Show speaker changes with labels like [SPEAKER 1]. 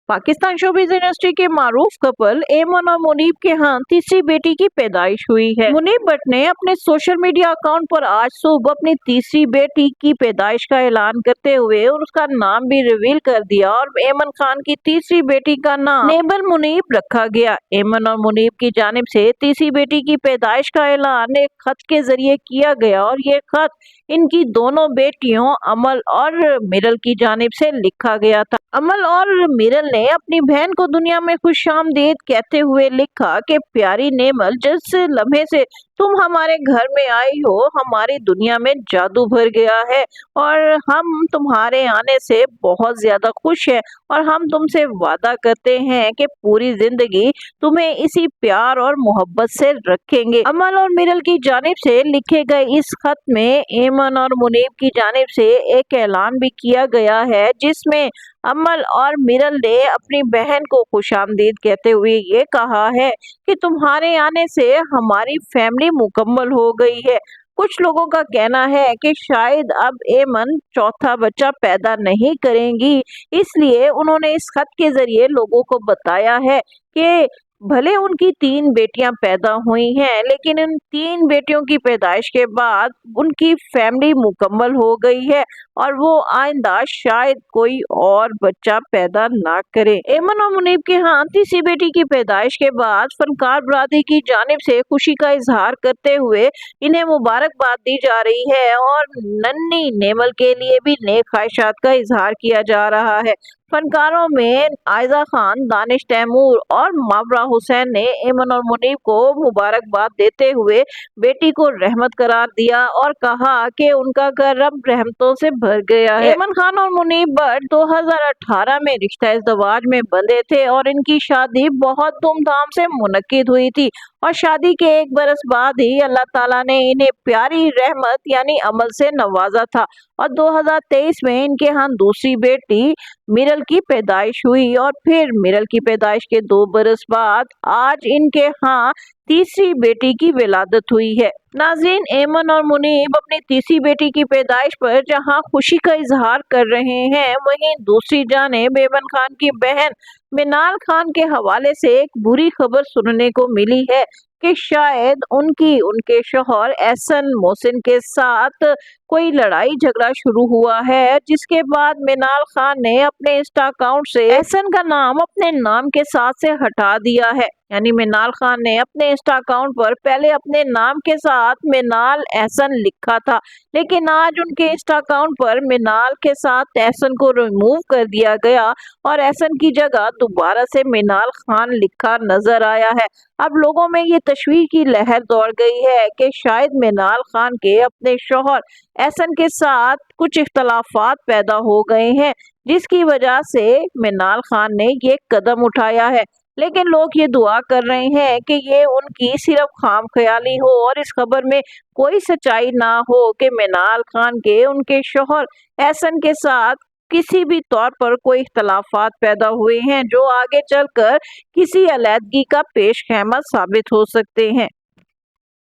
[SPEAKER 1] Pakistan showbiz industry के मारूफ couple एमन और मुनीब के यहाँ तीसरी बेटी की पैदाइश हुई है। मुनीब भट्ट ने अपने सोशल मीडिया अकाउंट पर आज सुबह अपनी तीसरी बेटी की पैदाइश का ऐलान करते हुए उसका नाम भी रिवील कर दिया और एमन खान की तीसरी बेटी का नाम नेबल मुनीब रखा गया। एमन और मुनीब की जानिब से तीसरी बेटी की पैदाइश का ऐलान एक खत के जरिए किया गया और ये खत इनकी दोनों बेटियों अमल और मिरल की जानिब से लिखा गया था। अमल और मिरल ने अपनी बहन को दुनिया में खुशामदीद कहते हुए लिखा कि प्यारी नेमल, जिस लम्हे से तुम हमारे घर में आई हो हमारी दुनिया में जादू भर गया है और हम तुम्हारे आने से बहुत ज्यादा खुश हैं और हम तुमसे वादा करते हैं कि पूरी जिंदगी तुम्हें इसी प्यार और मोहब्बत से रखेंगे। अमल और मिरल की जानिब से लिखे गए इस खत में एमन और मुनीब की जानिब से एक ऐलान भी किया गया है जिसमें अमल और मिरल ने अपनी बहन को खुशामदीद कहते हुए ये कहा है कि तुम्हारे आने से हमारी फैमिली मुकम्मल हो गई है। कुछ लोगों का कहना है कि शायद अब एमन चौथा बच्चा पैदा नहीं करेंगी, इसलिए उन्होंने इस खत के जरिए लोगों को बताया है कि भले उनकी 3 बेटियां पैदा हुई हैं लेकिन इन 3 बेटियों की पैदाइश के बाद उनकी फैमिली मुकम्मल हो गई है और वो आइंदा शायद कोई और बच्चा पैदा ना करे। एमन और मुनीब के यहाँ तीसरी बेटी की पैदाइश के बाद फनकार बरादरी की जानिब से खुशी का इजहार करते हुए इन्हें मुबारकबाद दी जा रही है और नन्ही नेमल के लिए भी नेक ख्वाहिशात का इजहार किया जा रहा है। फनकारों में आयजा खान, दानिश तैमूर और मावरा हुसैन ने एमन और मुनीब को मुबारकबाद देते हुए बेटी को रहमत करार दिया और कहा कि उनका घर अब रहमतों से भर गया है। एमन खान और मुनीब भट्ट 2018 में रिश्ता इज़्दवाज में बंधे थे और इनकी शादी बहुत धूमधाम से मुनक्किद हुई थी और शादी के 1 बरस बाद ही अल्लाह ताला ने इन्हें प्यारी रहमत यानी अमल से नवाजा था और 2023 में इनके यहाँ दूसरी बेटी मिरल की पैदाइश हुई और फिर मिरल की पैदाइश के 2 बरस बाद आज इनके यहाँ तीसरी बेटी की विलादत हुई है। नाज़रीन, एमन और मुनीब अपनी तीसरी बेटी की पैदाइश पर जहां खुशी का इजहार कर रहे हैं वहीं दूसरी जानिब एमन खान की बहन मिनाल खान के हवाले से एक बुरी खबर सुनने को मिली है कि शायद उनके शौहर एहसन मोहसिन के साथ कोई लड़ाई झगड़ा शुरू हुआ है, जिसके बाद मिनाल खान ने अपने इंस्टा अकाउंट से एहसन का नाम अपने नाम के साथ से हटा दिया है। यानी मिनाल खान ने अपने इंस्टा अकाउंट पर पहले अपने नाम के साथ मिनाल एहसन लिखा था, लेकिन आज उनके इंस्टा अकाउंट पर मिनाल के साथ एहसन को रिमूव कर दिया गया और एहसन की जगह दोबारा से मिनाल खान लिखा नजर आया है। अब लोगों में ये तशवीश की लहर दौड़ गई है कि शायद मिनाल खान के अपने शौहर एहसन के साथ कुछ इख्तलाफात पैदा हो गए हैं, जिसकी वजह से मिनाल खान ने ये कदम उठाया है। लेकिन लोग ये दुआ कर रहे हैं कि ये उनकी सिर्फ खाम ख्याली हो और इस खबर में कोई सच्चाई ना हो कि मिनाल खान के उनके शौहर एहसन के साथ किसी भी तौर पर कोई इख्तलाफात पैदा हुए हैं जो आगे चलकर किसी अलहदगी का पेश खैमत साबित हो सकते हैं।